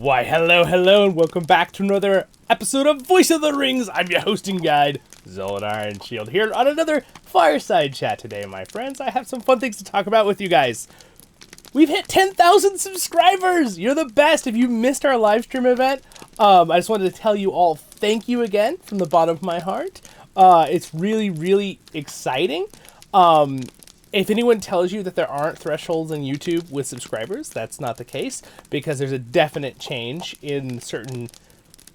Why, hello, and welcome back to another episode of Voice of the Rings. I'm your hosting guide, Zollin Ironshield, here on another Fireside chat today, my friends. I have some fun things to talk about with you guys. We've hit 10,000 subscribers! You're the best! If you missed our live stream event, I just wanted to tell you all thank you again from the bottom of my heart. It's really exciting. If anyone tells you that there aren't thresholds on YouTube with subscribers, that's not the case, because there's a definite change in certain,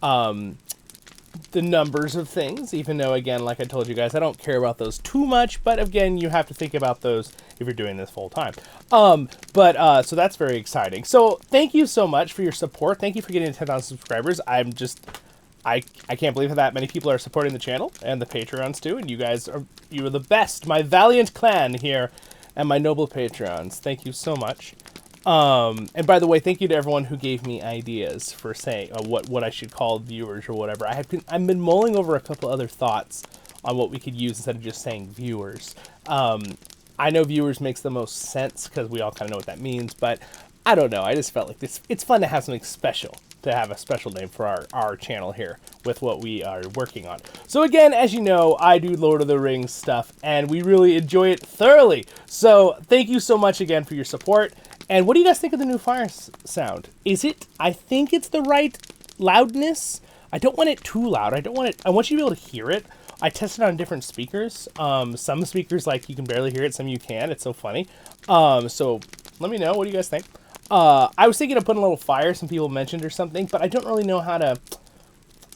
the numbers of things, even though, again, like I told you guys, I don't care about those too much, but again, you have to think about those if you're doing this full time. So that's very exciting. So thank you so much for your support. Thank you for getting to 10,000 subscribers. I can't believe that many people are supporting the channel, and the Patreons too, and you are the best, my valiant clan here, and my noble Patreons. Thank you so much. And by the way, thank you to everyone who gave me ideas for saying what I should call viewers or whatever. I've been mulling over a couple other thoughts on what we could use instead of just saying viewers. I know viewers makes the most sense because we all kind of know what that means, but I don't know. I just felt like it's fun to have something special, to have a special name for our channel here with what we are working on. So again, as you know, I do Lord of the Rings stuff, and we really enjoy it thoroughly. So thank you so much again for your support. And what do you guys think of the new fire sound? I think it's the right loudness. I don't want it too loud. I want you to be able to hear it. I tested on different speakers. Some speakers, like, you can barely hear it. Some you can. It's so funny. So let me know. What do you guys think? I was thinking of putting a little fire, some people mentioned, or something, but I don't really know how to,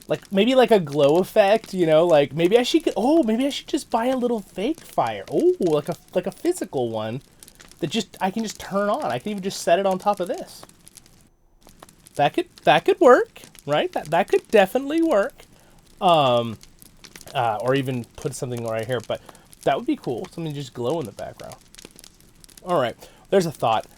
like, maybe like a glow effect, you know, like maybe I should just buy a little fake fire. Oh, like a physical one that I can just turn on. I can even just set it on top of this. That could work, right? That could definitely work. Or even put something right here, but that would be cool. Something just glow in the background. All right, there's a thought.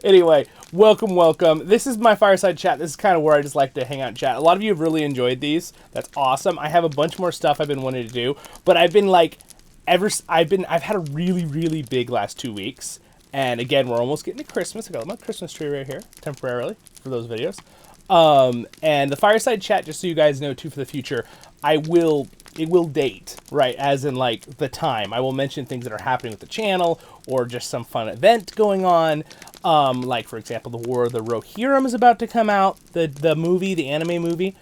Anyway, welcome. This is my Fireside chat. This is kind of where I just like to hang out and chat. A lot of you have really enjoyed these. That's awesome. I have a bunch more stuff I've been wanting to do, but I've had a really big last 2 weeks. And again, we're almost getting to Christmas. I got my Christmas tree right here, temporarily, for those videos. And the Fireside chat, just so you guys know too, for the future, it will date, right, as in, like, the time. I will mention things that are happening with the channel, or just some fun event going on. Like, for example, the War of the Rohirrim is about to come out, the movie, the anime movie.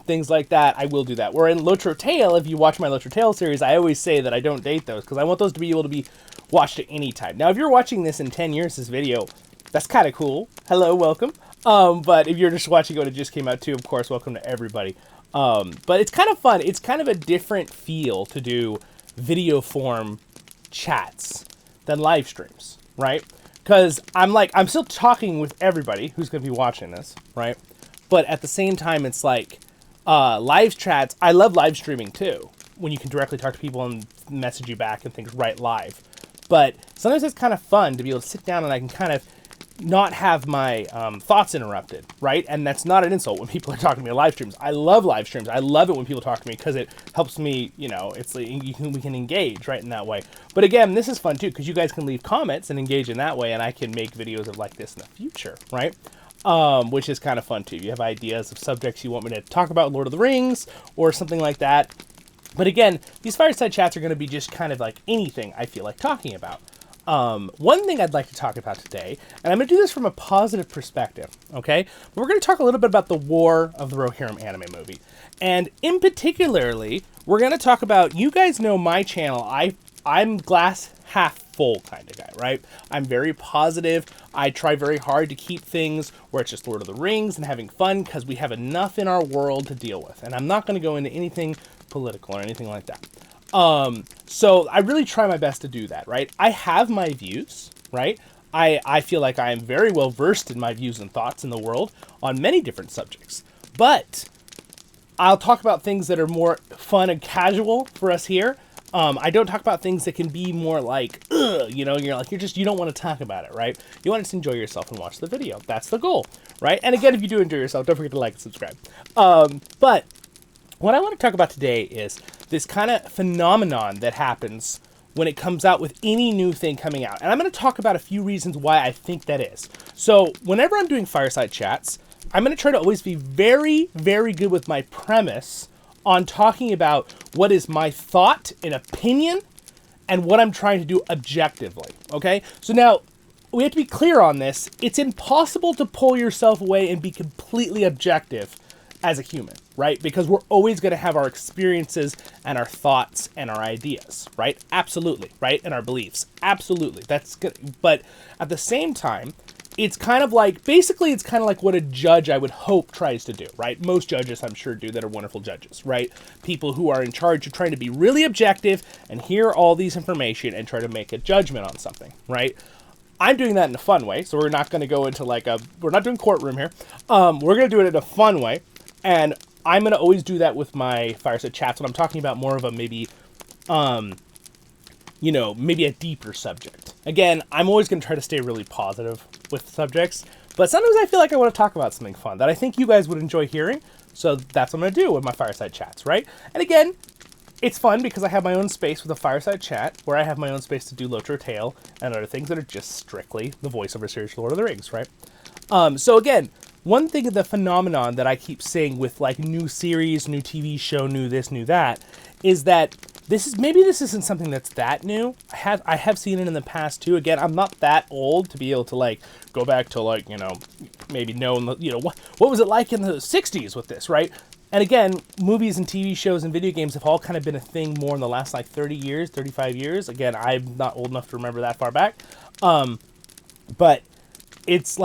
Things like that, I will do that. Where in LOTRO Tale, if you watch my LOTRO Tale series, I always say that I don't date those, because I want those to be able to be watched at any time. Now, if you're watching this in 10 years, this video, that's kind of cool. Hello, welcome. But if you're just watching when it just came out too, of course, welcome to everybody. But it's kind of fun. It's kind of a different feel to do video form chats than live streams, right? Because I'm still talking with everybody who's going to be watching this, right? But at the same time, it's like, live chats, I love live streaming too, when you can directly talk to people and message you back and things right live. But sometimes it's kind of fun to be able to sit down and I can kind of not have my thoughts interrupted, right? And that's not an insult when people are talking to me on live streams. I love live streams. I love it when people talk to me because it helps me, you know, it's like we can engage, right, in that way. But again, this is fun too because you guys can leave comments and engage in that way, and I can make videos of like this in the future, right? Which is kind of fun too. You have ideas of subjects you want me to talk about, Lord of the Rings or something like that. But again, these Fireside chats are going to be just kind of like anything I feel like talking about. One thing I'd like to talk about today, and I'm going to do this from a positive perspective, okay? But we're going to talk a little bit about the War of the Rohirrim anime movie. And in particularly, we're going to talk about, you guys know my channel, I'm glass half full kind of guy, right? I'm very positive. I try very hard to keep things where it's just Lord of the Rings and having fun because we have enough in our world to deal with. And I'm not going to go into anything political or anything like that. So I really try my best to do that, right? I have my views, right? I feel like I am very well versed in my views and thoughts in the world on many different subjects, but I'll talk about things that are more fun and casual for us here. I don't talk about things that can be more like, you know, you don't want to talk about it, right? You want to enjoy yourself and watch the video. That's the goal, right? And again, if you do enjoy yourself, don't forget to like and subscribe. But what I want to talk about today is this kind of phenomenon that happens when it comes out with any new thing coming out. And I'm going to talk about a few reasons why I think that is. So whenever I'm doing Fireside chats, I'm going to try to always be very, very good with my premise on talking about what is my thought and opinion and what I'm trying to do objectively, okay? So now, we have to be clear on this. It's impossible to pull yourself away and be completely objective as a human, right? Because we're always going to have our experiences and our thoughts and our ideas, right? Absolutely, right? And our beliefs. Absolutely. That's good. But at the same time, it's kind of like, basically, it's kind of like what a judge, I would hope, tries to do, right? Most judges, I'm sure, do that are wonderful judges, right? People who are in charge of trying to be really objective and hear all these information and try to make a judgment on something, right? I'm doing that in a fun way, so we're not going to go into we're not doing courtroom here. We're going to do it in a fun way, and I'm going to always do that with my Fireside chats when I'm talking about more of a maybe a deeper subject. Again, I'm always going to try to stay really positive with subjects, but sometimes I feel like I want to talk about something fun that I think you guys would enjoy hearing, so that's what I'm going to do with my Fireside chats, right? And again, it's fun because I have my own space with a Fireside chat, where I have my own space to do LOTRO Tale and other things that are just strictly the voiceover series for Lord of the Rings, right? So again, one thing of the phenomenon that I keep saying with like new series, new TV show, new this, new that, is that this isn't something that's that new. I have seen it in the past too. Again, I'm not that old to be able to like go back to maybe know what was it like in the 60s with this, right? And again, movies and TV shows and video games have all kind of been a thing more in the last 30 years, 35 years. Again, I'm not old enough to remember that far back. But it's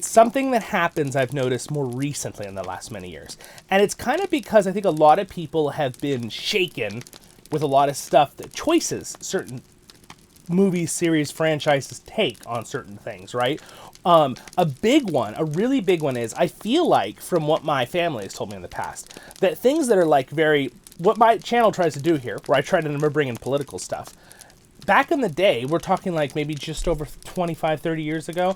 something that happens, I've noticed more recently in the last many years. And it's kind of because I think a lot of people have been shaken with a lot of stuff, that choices certain movies, series, franchises take on certain things, right? A really big one is, I feel like, from what my family has told me in the past, that things that are what my channel tries to do here, where I try to never bring in political stuff, back in the day, we're talking maybe just over 25, 30 years ago,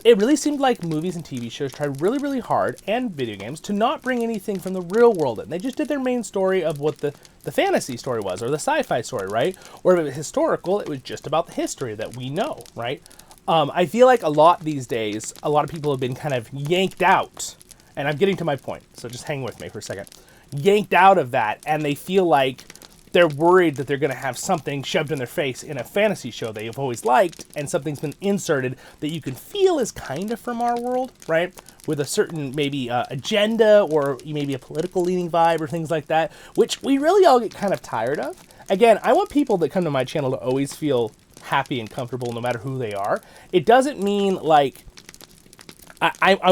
it really seemed like movies and TV shows tried really, really hard, and video games, to not bring anything from the real world in. They just did their main story of what the fantasy story was, or the sci-fi story, right? Or if it was historical, it was just about the history that we know, right? I feel like a lot these days, a lot of people have been kind of yanked out, and I'm getting to my point, so just hang with me for a second, yanked out of that, and they feel like they're worried that they're going to have something shoved in their face in a fantasy show they've always liked, and something's been inserted that you can feel is kind of from our world, right? With a certain maybe agenda, or maybe a political leaning vibe, or things like that, which we really all get kind of tired of. Again, I want people that come to my channel to always feel happy and comfortable no matter who they are. It doesn't mean I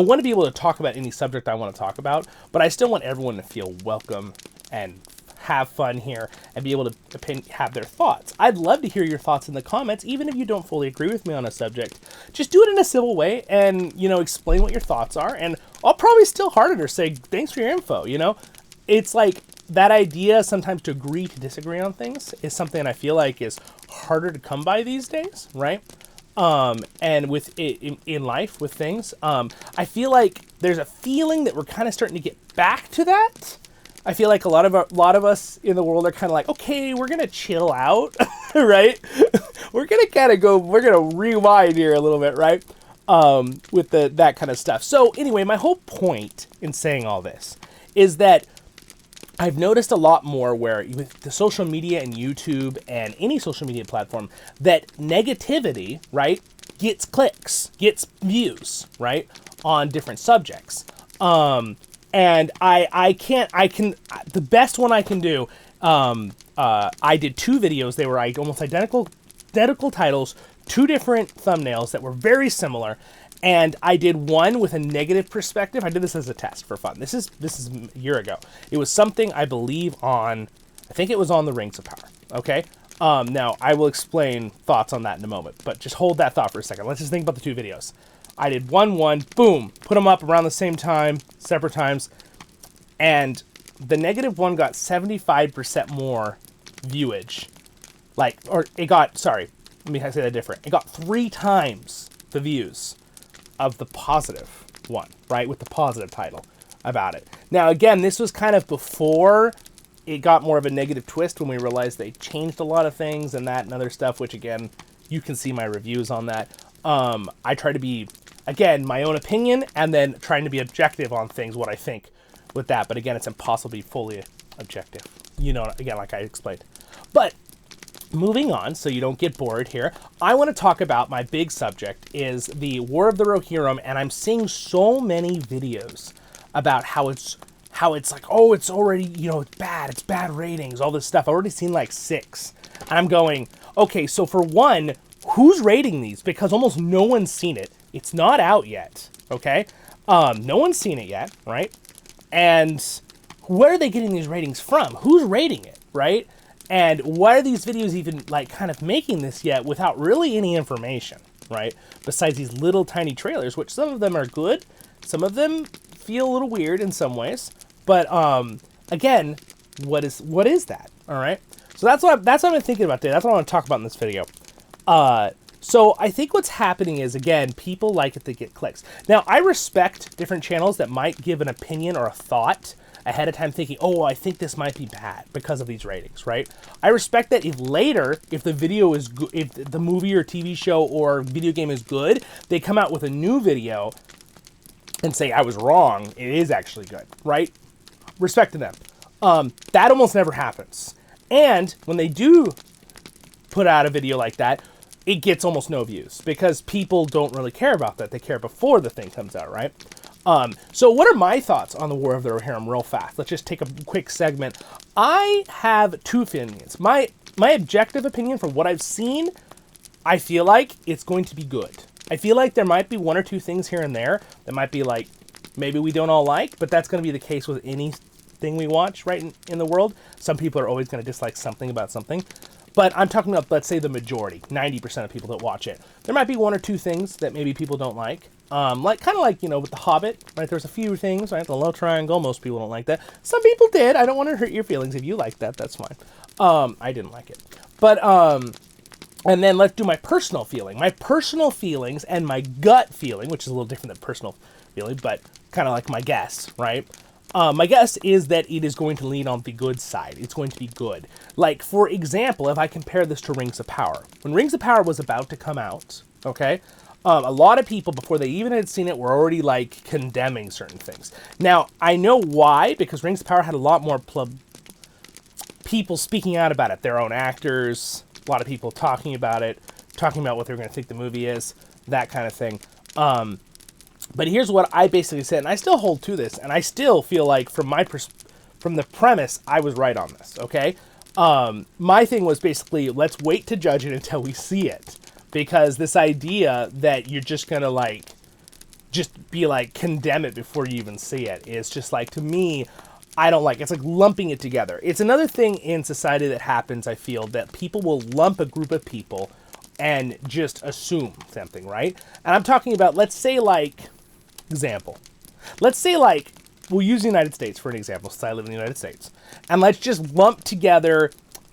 want to be able to talk about any subject I want to talk about, but I still want everyone to feel welcome and have fun here and be able to have their thoughts. I'd love to hear your thoughts in the comments, even if you don't fully agree with me on a subject. Just do it in a civil way and, explain what your thoughts are, and I'll probably still harder to say, thanks for your info, It's like that idea sometimes to agree to disagree on things is something I feel like is harder to come by these days, right? And with in life, with things, I feel like there's a feeling that we're kind of starting to get back to that. I feel like a lot of us in the world are kind of like, okay, we're gonna chill out, right? We're gonna rewind here a little bit, right? With that kind of stuff. So anyway, my whole point in saying all this is that I've noticed a lot more where with the social media and YouTube and any social media platform, that negativity, right, gets clicks, gets views, right, on different subjects. And the best one I can do, I did 2 videos. They were almost identical titles, 2 different thumbnails that were very similar. And I did one with a negative perspective. I did this as a test for fun. This is a year ago. It was something I believe I think it was on the Rings of Power. Okay. Now I will explain thoughts on that in a moment, but just hold that thought for a second. Let's just think about the 2 videos. I did one, boom, put them up around the same time, separate times, and the negative one got 75% more viewage. Let me say that different. It got 3 times the views of the positive one, right? With the positive title about it. Now, again, this was kind of before it got more of a negative twist, when we realized they changed a lot of things and that and other stuff, which again, you can see my reviews on that. I try to be again, my own opinion, and then trying to be objective on things, what I think with that. But again, it's impossible to be fully objective. You know, again, like I explained. But moving on, so you don't get bored here, I want to talk about my big subject is the War of the Rohirrim, and I'm seeing so many videos about how it's like, oh, it's already, you know, it's bad ratings, all this stuff. I've already seen like 6. And I'm going, okay, so for one, who's rating these? Because almost no one's seen it. It's not out yet, okay? No one's seen it yet, right? And where are they getting these ratings from? Who's rating it, right? And why are these videos even, like, kind of making this yet without really any information, right? Besides these little tiny trailers, which some of them are good. Some of them feel a little weird in some ways. But, again, what is that, all right? So that's what I've been thinking about today. That's what I want to talk about in this video. So I think what's happening is, again, people like it to get clicks. Now, I respect different channels that might give an opinion or a thought ahead of time thinking, oh, I think this might be bad because of these ratings, right? I respect that if later, if the video is good, if the movie or TV show or video game is good, they come out with a new video and say, I was wrong, it is actually good, right? Respect to them. That almost never happens. And when they do put out a video like that, it gets almost no views because people don't really care about that. They care before the thing comes out, right? So what are my thoughts on the War of the Rohirrim real fast? Let's just take a quick segment. I have 2 opinions. My objective opinion from what I've seen, I feel like it's going to be good. I feel like there might be 1 or 2 things here and there that might be like, maybe we don't all like, but that's going to be the case with anything we watch, right, in the world. Some people are always going to dislike something about something. But I'm talking about, let's say, the majority, 90% of people that watch it. There might be 1 or 2 things that maybe people don't like. Like, kind of like, you know, with The Hobbit, right? There's a few things, right? The love triangle, most people don't like that. Some people did. I don't want to hurt your feelings. If you like that, that's fine. I didn't like it. But, and then let's do my personal feeling. My personal feelings and my gut feeling, which is a little different than personal feeling, but kind of like my guess, right? My guess is that it is going to lean on the good side. It's going to be good. Like, for example, if I compare this to Rings of Power. When Rings of Power was about to come out, okay, a lot of people, before they even had seen it, were already, like, condemning certain things. Now, I know why, because Rings of Power had a lot more people speaking out about it. Their own actors, a lot of people talking about it, talking about what they're going to think the movie is, that kind of thing. But here's what I basically said, and I still hold to this, and I still feel like from the premise, I was right on this, okay? My thing was basically, let's wait to judge it until we see it. Because this idea that you're just gonna, like, just be like, condemn it before you even see it is just like, to me, I don't like. It's like lumping it together. It's another thing in society that happens, I feel, that people will lump a group of people and just assume something, right? And I'm talking about, let's say, like, example. Let's say, like, we'll use the United States for an example, since I live in the United States. And let's just lump together,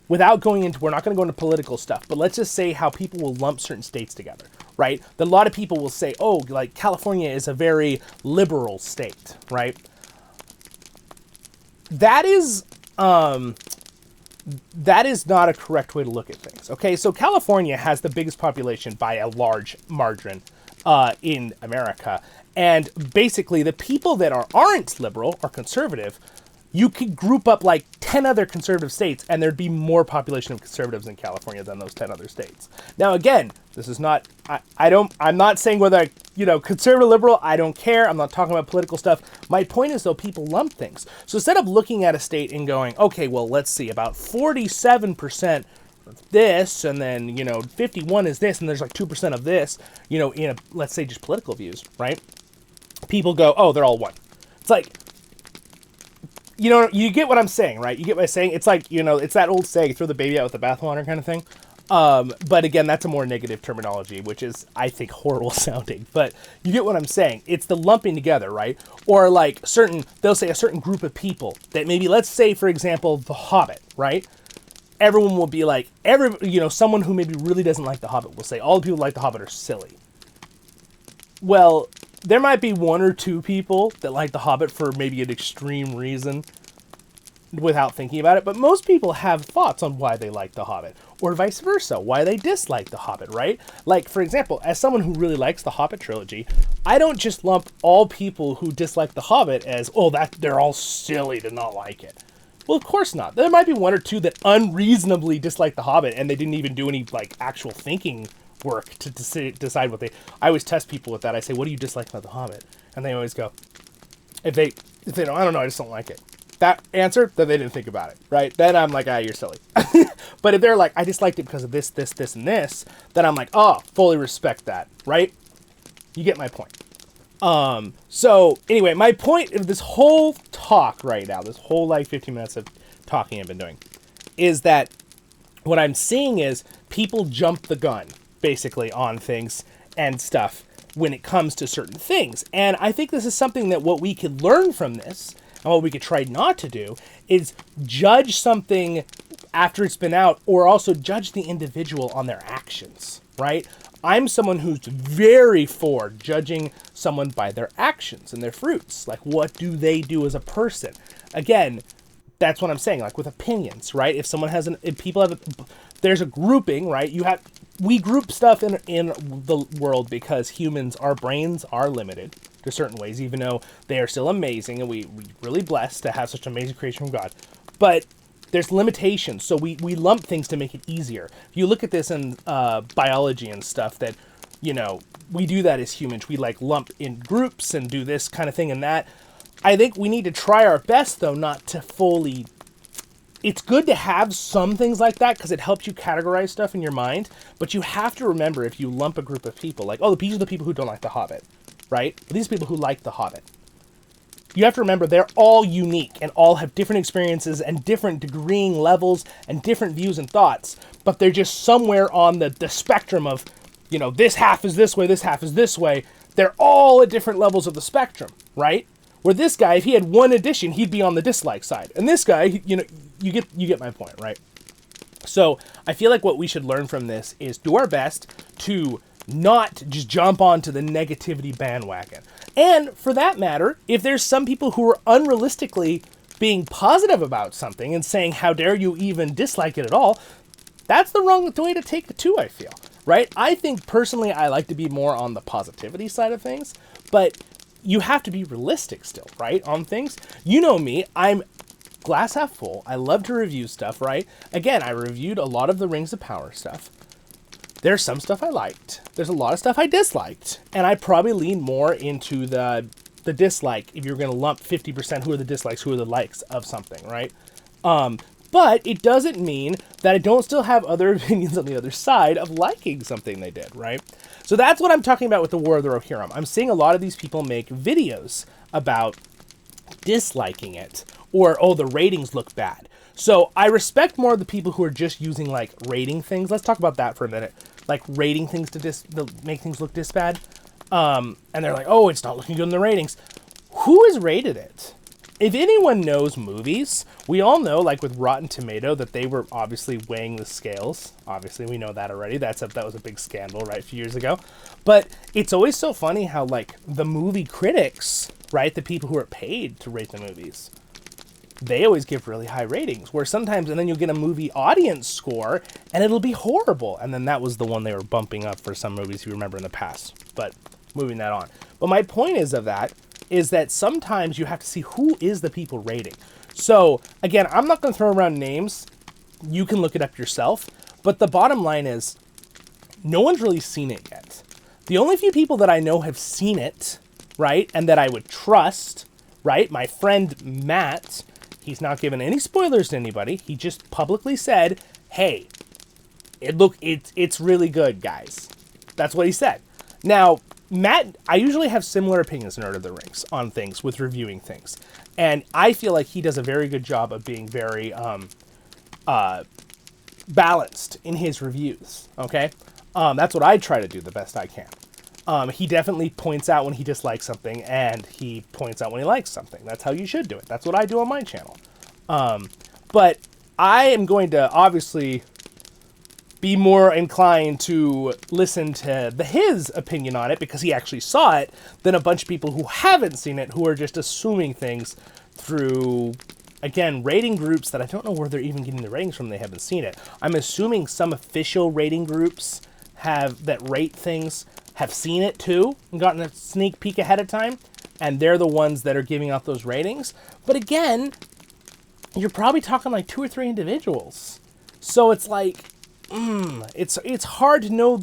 without going into, we're not going to go into political stuff, but let's just say how people will lump certain states together, right? That a lot of people will say, oh, like, California is a very liberal state, right? That is not a correct way to look at things, okay? So California has the biggest population by a large margin in America. And basically, the people that aren't liberal or conservative, you could group up like 10 other conservative states, and there'd be more population of conservatives in California than those 10 other states. Now, again, this is not, I'm not saying whether, conservative, liberal, I don't care. I'm not talking about political stuff. My point is, though, people lump things. So instead of looking at a state and going, okay, well, let's see, about 47% this, and then, 51 is this, and there's like 2% of this, let's say just political views, right? People go, oh, they're all one. It's like, you get what I'm saying, right? You get what I'm saying? It's like, it's that old saying, throw the baby out with the bathwater kind of thing. But again, that's a more negative terminology, which is, I think, horrible sounding. But you get what I'm saying. It's the lumping together, right? Or like they'll say a certain group of people that maybe, let's say, for example, The Hobbit, right? Everyone will be like, someone who maybe really doesn't like The Hobbit will say, all the people who like The Hobbit are silly. Well, there might be 1 or 2 people that like The Hobbit for maybe an extreme reason. without thinking about it, but most people have thoughts on why they like The Hobbit, or vice versa, why they dislike The Hobbit, right? Like, for example, as someone who really likes the Hobbit trilogy, I don't just lump all people who dislike The Hobbit as, oh, that they're all silly to not like it. Well, of course not. There might be one or two that unreasonably dislike The Hobbit, and they didn't even do any, like, actual thinking work to decide what they... I always test people with that. I say, what do you dislike about The Hobbit? And they always go, if they don't, I don't know, I just don't like it. That answer, then they didn't think about it, right? Then I'm like, you're silly. But if they're like, I disliked it because of this, this, this, and this, then I'm like, oh, fully respect that, right? You get my point. So anyway, my point of this whole talk right now, this whole like 15 minutes of talking I've been doing, is that what I'm seeing is people jump the gun basically on things and stuff when it comes to certain things. And I think this is something that what we could learn from this, and what we could try not to do, is judge something after it's been out, or also judge the individual on their actions, right? I'm someone who's very for judging someone by their actions and their fruits. Like, what do they do as a person? Again, that's what I'm saying, like with opinions, right? If someone has there's a grouping, right? We group stuff in the world because humans, our brains are limited to certain ways, even though they are still amazing, and we're really blessed to have such an amazing creation from God. But there's limitations, so we lump things to make it easier. If you look at this in biology and stuff, that, you know, we do that as humans. We like lump in groups and do this kind of thing and that. I think we need to try our best, though, not to fully... It's good to have some things like that because it helps you categorize stuff in your mind, but you have to remember, if you lump a group of people, like, oh, these are the people who don't like The Hobbit, right? But these are people who like The Hobbit. You have to remember they're all unique and all have different experiences and different degreeing levels and different views and thoughts, but they're just somewhere on the spectrum of, you know, this half is this way, this half is this way. They're all at different levels of the spectrum, right? Where this guy, if he had one addition, he'd be on the dislike side. And this guy, you know, you get my point, right? So I feel like what we should learn from this is do our best to not just jump onto the negativity bandwagon. And for that matter, if there's some people who are unrealistically being positive about something and saying, how dare you even dislike it at all, that's the wrong way to take it too, I feel, right? I think personally I like to be more on the positivity side of things, but you have to be realistic still, right, on things. You know me, I'm glass half full. I love to review stuff, right? Again, I reviewed a lot of the Rings of Power stuff. There's some stuff I liked. There's a lot of stuff I disliked. And I probably lean more into the dislike, if you're going to lump 50% who are the dislikes, who are the likes of something, right? But it doesn't mean that I don't still have other opinions on the other side of liking something they did, right? So that's what I'm talking about with the War of the Rohirrim. I'm seeing a lot of these people make videos about disliking it, or, oh, the ratings look bad. So I respect more of the people who are just using, like, rating things. Let's talk about that for a minute. Like, rating things to make things look this bad. And they're like, oh, it's not looking good in the ratings. Who has rated it? If anyone knows movies, we all know, like with Rotten Tomato, that they were obviously weighing the scales. Obviously, we know that already. That was a big scandal, right, a few years ago. But it's always so funny how, like, the movie critics, right, the people who are paid to rate the movies, they always give really high ratings. Where sometimes, and then you'll get a movie audience score, and it'll be horrible. And then that was the one they were bumping up for some movies, if you remember, in the past. But moving that on. But my point is that sometimes you have to see who is the people rating. So, again, I'm not going to throw around names. You can look it up yourself. But the bottom line is, no one's really seen it yet. The only few people that I know have seen it, right, and that I would trust, right, my friend Matt, he's not given any spoilers to anybody. He just publicly said, hey, it's really good, guys. That's what he said. Now, Matt, I usually have similar opinions in Lord of the Rings on things with reviewing things. And I feel like he does a very good job of being very balanced in his reviews, okay? That's what I try to do the best I can. He definitely points out when he dislikes something, and he points out when he likes something. That's how you should do it. That's what I do on my channel. But I am going to obviously be more inclined to listen to his opinion on it because he actually saw it than a bunch of people who haven't seen it, who are just assuming things through, again, rating groups that I don't know where they're even getting the ratings from. They haven't seen it. I'm assuming some official rating groups that rate things have seen it too and gotten a sneak peek ahead of time, and they're the ones that are giving out those ratings. But again, you're probably talking like 2 or 3 individuals. So it's like, it's hard to know what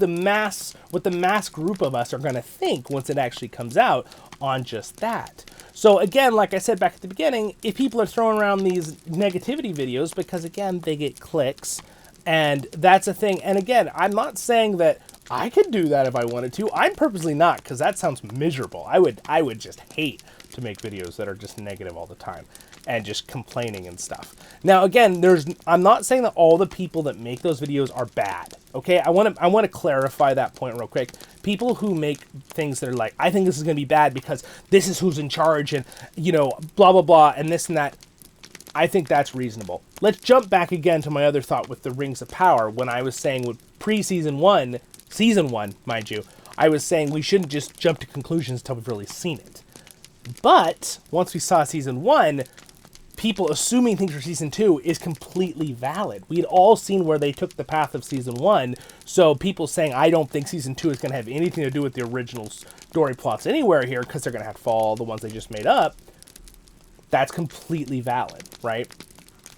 the mass group of us are going to think once it actually comes out on just that. So again, like I said back at the beginning, if people are throwing around these negativity videos, because again, they get clicks, and that's a thing. And again, I'm not saying that I could do that if I wanted to. I'm purposely not, because that sounds miserable. I would just hate to make videos that are just negative all the time and just complaining and stuff. Now, again, I'm not saying that all the people that make those videos are bad. Okay, I want to clarify that point real quick. People who make things that are like, I think this is going to be bad because this is who's in charge, and blah blah blah, and this and that. I think that's reasonable. Let's jump back again to my other thought with the Rings of Power, when I was saying with season one, mind you, I was saying we shouldn't just jump to conclusions until we've really seen it. But once we saw season 1, people assuming things for season 2 is completely valid. We had all seen where they took the path of season 1, so people saying, I don't think season 2 is going to have anything to do with the original story plots anywhere here, because they're going to have to follow all the ones they just made up, that's completely valid, right?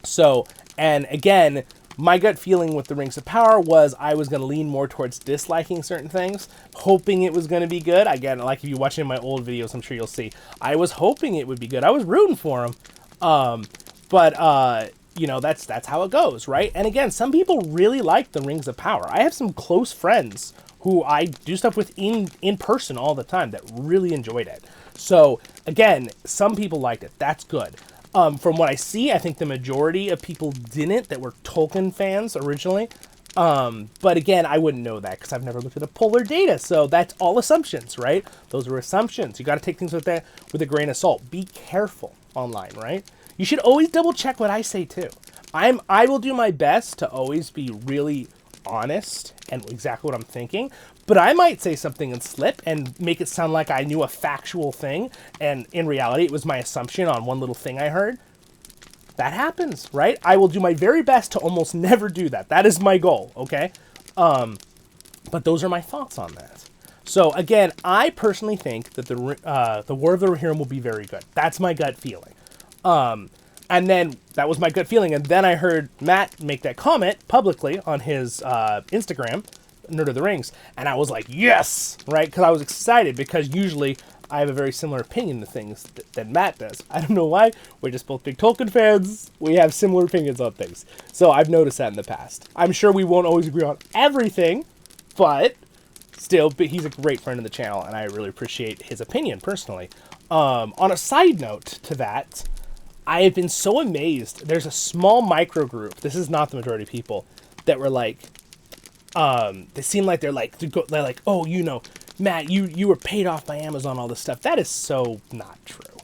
So, and again, my gut feeling with the Rings of Power was I was going to lean more towards disliking certain things, hoping it was going to be good. Again, like if you watch any of my old videos, I'm sure you'll see. I was hoping it would be good. I was rooting for him. But that's how it goes, right? And again, some people really like the Rings of Power. I have some close friends who I do stuff with in person all the time that really enjoyed it. So, again, some people liked it. That's good. From what I see, I think the majority of people didn't, that were Tolkien fans originally. But again, I wouldn't know that because I've never looked at the polar data. So that's all assumptions, right? Those are assumptions. You got to take things with a grain of salt. Be careful online, right? You should always double check what I say too. I will do my best to always be really honest and exactly what I'm thinking, but I might say something and slip and make it sound like I knew a factual thing, and in reality it was my assumption on one little thing I heard. That happens, right? I will do my very best to almost never do that. That is my goal, okay? But those are my thoughts on that. So again, I personally think that the War of the Rohirrim will be very good. That's my gut feeling. And then that was my gut feeling. And then I heard Matt make that comment publicly on his Instagram, Nerd of the Rings. And I was like, yes, right? Because I was excited, because usually I have a very similar opinion to things that Matt does. I don't know why. We're just both big Tolkien fans. We have similar opinions on things. So I've noticed that in the past. I'm sure we won't always agree on everything, but still, he's a great friend of the channel, and I really appreciate his opinion personally. On a side note to that, I have been so amazed. There's a small micro group, this is not the majority of people, that were like, they seem like they're like, oh, Matt, you were paid off by Amazon, all this stuff. That is so not true.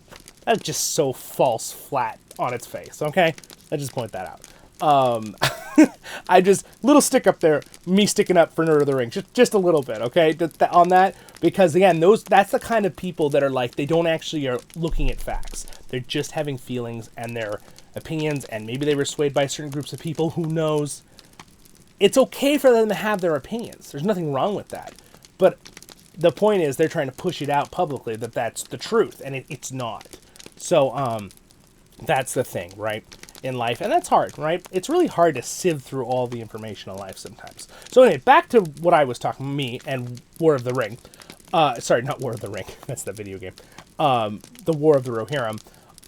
That's just so false, flat on its face, okay? I just point that out. Little stick up there, me sticking up for Nerd of the Ring, just a little bit, okay, on that, because again, that's the kind of people that are like, they don't actually are looking at facts. They're just having feelings and their opinions, and maybe they were swayed by certain groups of people, who knows. It's okay for them to have their opinions. There's nothing wrong with that. But the point is, they're trying to push it out publicly that that's the truth, and it's not. So, that's the thing, right? In life, and that's hard, right? It's really hard to sieve through all the information in life sometimes. So anyway, back to what I was talking, me and War of the Ring. Sorry, not War of the Ring. That's the video game. The War of the Rohirrim.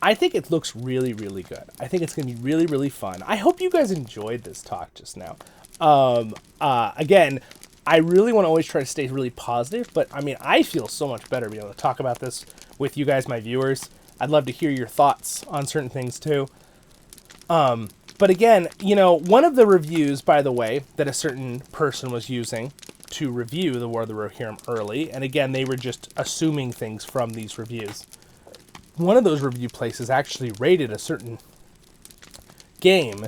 I think it looks really, really good. I think it's going to be really, really fun. I hope you guys enjoyed this talk just now. Again, I really want to always try to stay really positive, but I mean, I feel so much better being able to talk about this with you guys, my viewers. I'd love to hear your thoughts on certain things too. But again, one of the reviews, by the way, that a certain person was using to review the War of the Rohirrim early, and again, they were just assuming things from these reviews. One of those review places actually rated a certain game.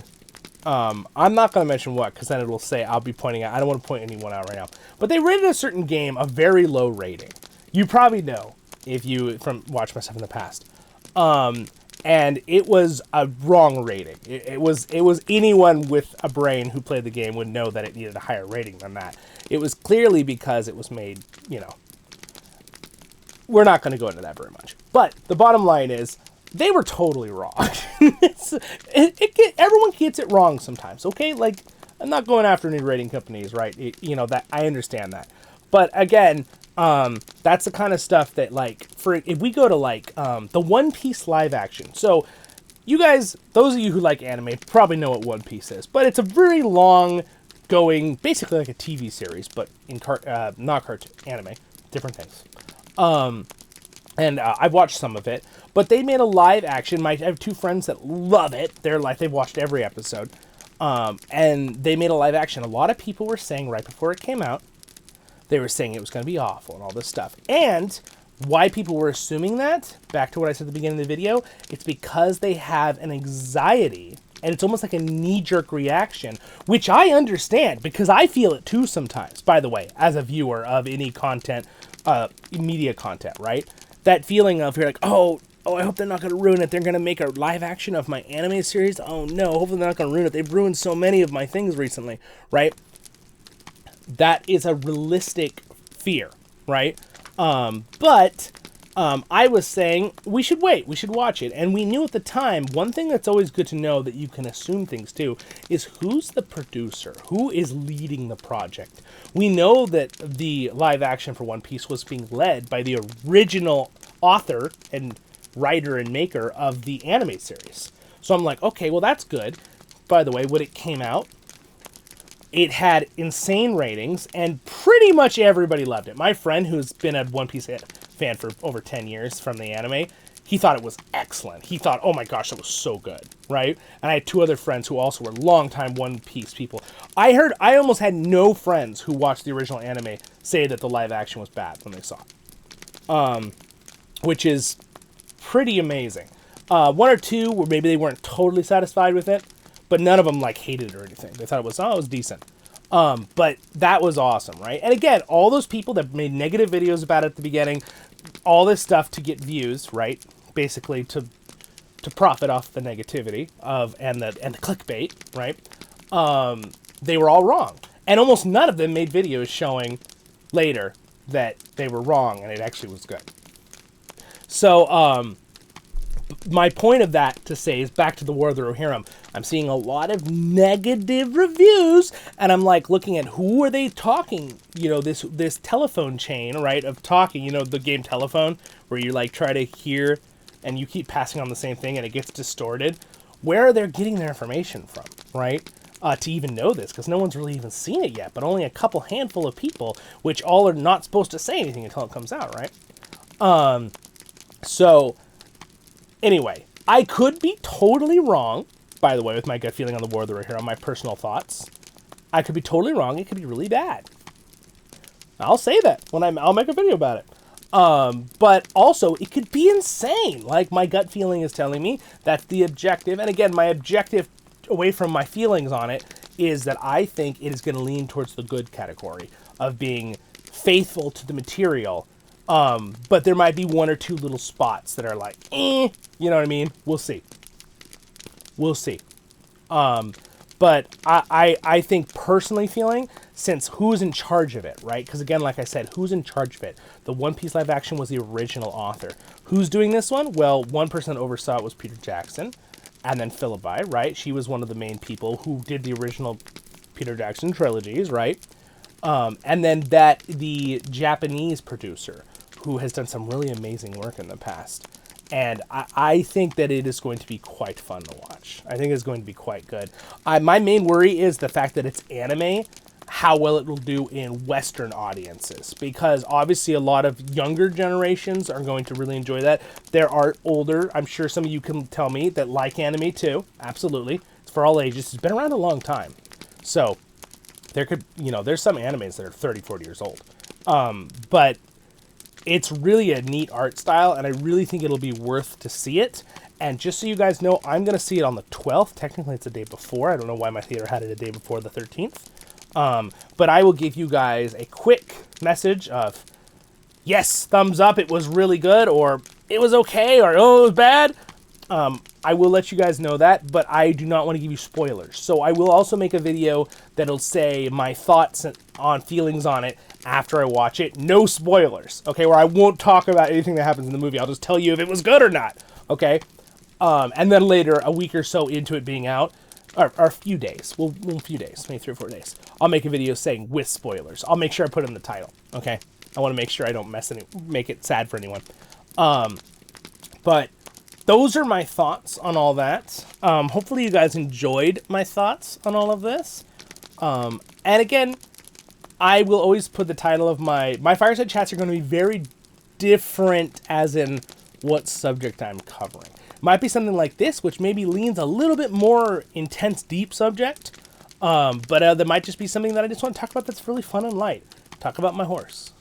I'm not going to mention what, because then it will say, I'll be pointing out, I don't want to point anyone out right now, but they rated a certain game a very low rating. You probably know if you watch my stuff in the past. And it was a wrong rating. It was anyone with a brain who played the game would know that it needed a higher rating than that. It was clearly because it was made, we're not going to go into that very much. But the bottom line is, they were totally wrong. Everyone gets it wrong sometimes, okay? Like, I'm not going after any rating companies, right? That I understand that. But again, that's the kind of stuff that, like, if we go to, like, the One Piece live action. So, you guys, those of you who like anime, probably know what One Piece is. But it's a very long-going, basically like a TV series, but in not cartoon, anime, different things. And I've watched some of it. But they made a live action. I have 2 friends that love it. They've watched every episode. And they made a live action. A lot of people were saying right before it came out, they were saying it was going to be awful and all this stuff. And why people were assuming that, back to what I said at the beginning of the video, it's because they have an anxiety, and it's almost like a knee-jerk reaction, which I understand, because I feel it too sometimes, by the way, as a viewer of any content, media content, right? That feeling of, you're like, oh, I hope they're not going to ruin it. They're going to make a live action of my anime series. Oh, no, hopefully they're not going to ruin it. They've ruined so many of my things recently, right? That is a realistic fear, right? But I was saying we should wait. We should watch it. And we knew at the time, one thing that's always good to know that you can assume things too, is who's the producer? Who is leading the project? We know that the live action for One Piece was being led by the original author and writer and maker of the anime series. So I'm like, okay, well, that's good. By the way, when it came out, it had insane ratings, and pretty much everybody loved it. My friend, who's been a One Piece fan for over 10 years from the anime, he thought it was excellent. He thought, oh my gosh, that was so good, right? And I had 2 other friends who also were longtime One Piece people. I almost had no friends who watched the original anime say that the live action was bad when they saw it. Which is pretty amazing. 1 or 2 where maybe they weren't totally satisfied with it, but none of them like hated it or anything. They thought it was decent. But that was awesome, right? And again, all those people that made negative videos about it at the beginning, all this stuff to get views, right? Basically to profit off the negativity and the clickbait, right? They were all wrong. And almost none of them made videos showing later that they were wrong and it actually was good. So, my point of that to say is back to the War of the Rohirrim. I'm seeing a lot of negative reviews, and I'm like looking at who are they talking, this telephone chain, right, of talking, the game telephone, where you like try to hear and you keep passing on the same thing and it gets distorted. Where are they getting their information from, right? To even know this, because no one's really even seen it yet, but only a couple handful of people, which all are not supposed to say anything until it comes out, right? So, anyway, I could be totally wrong, by the way, with my gut feeling on the War of the Rohirrim, my personal thoughts. I could be totally wrong. It could be really bad. I'll say that when I'll make a video about it. But also, it could be insane. Like, my gut feeling is telling me that's the objective. And again, my objective, away from my feelings on it, is that I think it is going to lean towards the good category of being faithful to the material. But there might be 1 or 2 little spots that are like, you know what I mean? We'll see. We'll see. But I think personally feeling, since who's in charge of it, right? Because again, like I said, who's in charge of it? The One Piece live action was the original author. Who's doing this one? Well, one person that oversaw it was Peter Jackson, and then Philippi, right? She was one of the main people who did the original Peter Jackson trilogies, right? And then the Japanese producer, who has done some really amazing work in the past. And I think that it is going to be quite fun to watch. I think it's going to be quite good. My main worry is the fact that it's anime, how well it will do in Western audiences. Because obviously a lot of younger generations are going to really enjoy that. There are older, I'm sure some of you can tell me, that like anime too. Absolutely. It's for all ages. It's been around a long time. So there could, there's some animes that are 30, 40 years old. But it's really a neat art style, and I really think it'll be worth to see it. And just so you guys know, I'm going to see it on the 12th. Technically, it's the day before. I don't know why my theater had it a day before the 13th. But I will give you guys a quick message of, yes, thumbs up, it was really good, or it was okay, or oh, it was bad. I will let you guys know that, but I do not want to give you spoilers. So I will also make a video that'll say my thoughts on feelings on it after I watch it. No spoilers, okay? Where I won't talk about anything that happens in the movie. I'll just tell you if it was good or not, okay? And then later, a week or so into it being out, or a few days, a few days, maybe 3 or 4 days, I'll make a video saying with spoilers. I'll make sure I put it in the title, okay? I want to make sure I don't make it sad for anyone. But those are my thoughts on all that. Hopefully you guys enjoyed my thoughts on all of this. And again, I will always put the title of my Fireside Chats are going to be very different as in what subject I'm covering. Might be something like this, which maybe leans a little bit more intense, deep subject. But there might just be something that I just want to talk about that's really fun and light. Talk about my horse.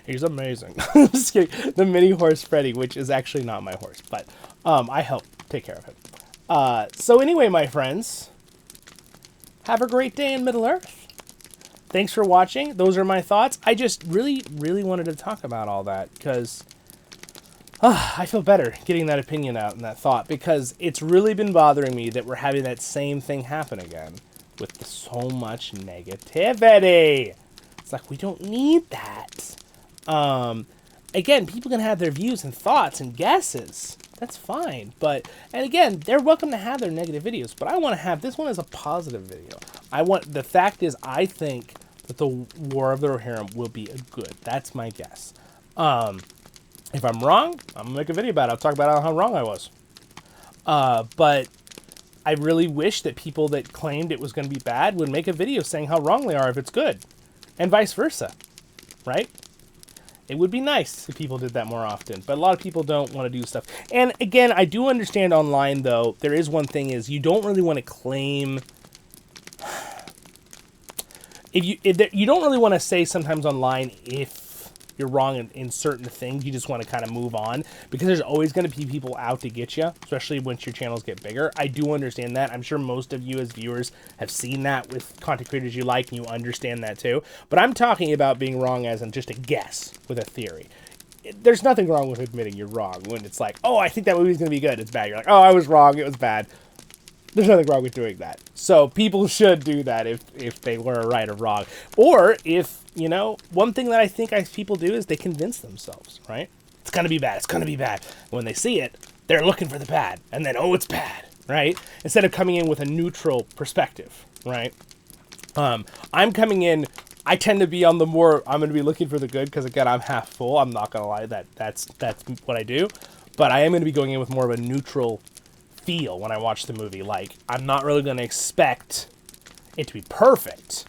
He's amazing. I'm just kidding. The mini horse Freddy, which is actually not my horse, but I help take care of him. So anyway, my friends, have a great day in Middle-earth. Thanks for watching. Those are my thoughts. I just really, really wanted to talk about all that because I feel better getting that opinion out and that thought because it's really been bothering me that we're having that same thing happen again with so much negativity. It's like, we don't need that. Again, people can have their views and thoughts and guesses. That's fine. And again, they're welcome to have their negative videos, but I want to have this one as a positive video. The fact is, I think that the War of the Rohirrim will be a good. That's my guess. If I'm wrong, I'm going to make a video about it. I'll talk about how wrong I was. But I really wish that people that claimed it was going to be bad would make a video saying how wrong they are if it's good. And vice versa. Right? It would be nice if people did that more often. But a lot of people don't want to do stuff. And again, I do understand online, though, there is one thing is you don't really want to claim... You don't really want to say sometimes online if you're wrong in certain things. You just want to kind of move on because there's always going to be people out to get you, especially once your channels get bigger. I do understand that. I'm sure most of you as viewers have seen that with content creators you like and you understand that too. But I'm talking about being wrong as in just a guess with a theory. There's nothing wrong with admitting you're wrong when it's like, oh, I think that movie's going to be good. It's bad. You're like, oh, I was wrong. It was bad. There's nothing wrong with doing that. So people should do that if they were right or wrong. Or if, you know, one thing that I think people do is they convince themselves, right? It's going to be bad. It's going to be bad. When they see it, they're looking for the bad. And then, oh, it's bad, right? Instead of coming in with a neutral perspective, right? I'm coming in, I tend to be on the more, I'm going to be looking for the good because, again, I'm half full. I'm not going to lie. That's what I do. But I am going to be going in with more of a neutral feel when I watch the movie. Like, I'm not really going to expect it to be perfect,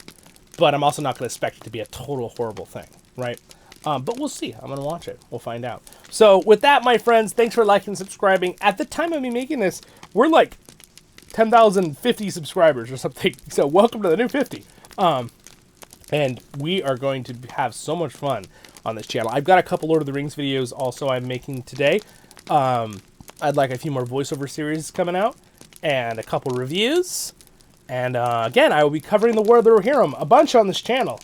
but I'm also not going to expect it to be a total horrible thing, right? But we'll see. I'm going to watch it. We'll find out. So with that, my friends, thanks for liking and subscribing. At the time of me making this, we're like 10,050 subscribers or something. So welcome to the new 50. And we are going to have so much fun on this channel. I've got a couple Lord of the Rings videos also I'm making today. I'd like a few more voiceover series coming out, and a couple reviews. And again, I will be covering the War of the Rohirrim a bunch on this channel.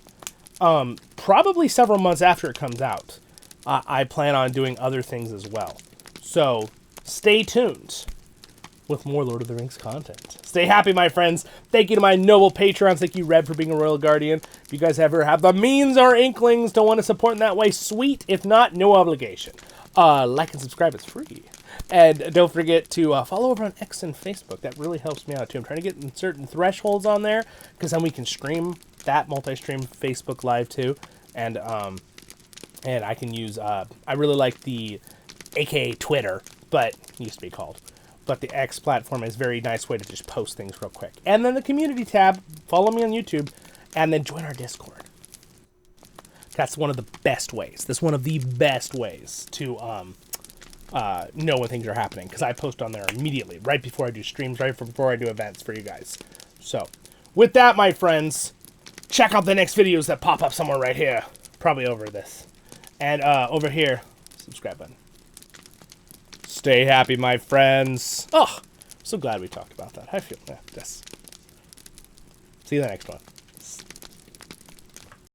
Probably several months after it comes out. I plan on doing other things as well. So stay tuned with more Lord of the Rings content. Stay happy, my friends. Thank you to my noble patrons. Thank you, Red, for being a Royal Guardian. If you guys ever have the means or inklings to want to support in that way, sweet. If not, no obligation. Like and subscribe. It's free. And don't forget to follow over on X and Facebook. That really helps me out, too. I'm trying to get in certain thresholds on there, because then we can stream that multi-stream Facebook Live, too. And I can use, I really like the, aka Twitter, but it used to be called. But the X platform is a very nice way to just post things real quick. And then the community tab, follow me on YouTube, and then join our Discord. That's one of the best ways. That's one of the best ways to know when things are happening, because I post on there immediately, right before I do streams, right before I do events for you guys. So, with that, my friends, check out the next videos that pop up somewhere right here. Probably over this. And over here, subscribe button. Stay happy, my friends. Oh, so glad we talked about that. I feel, yeah, yes. See you in the next one.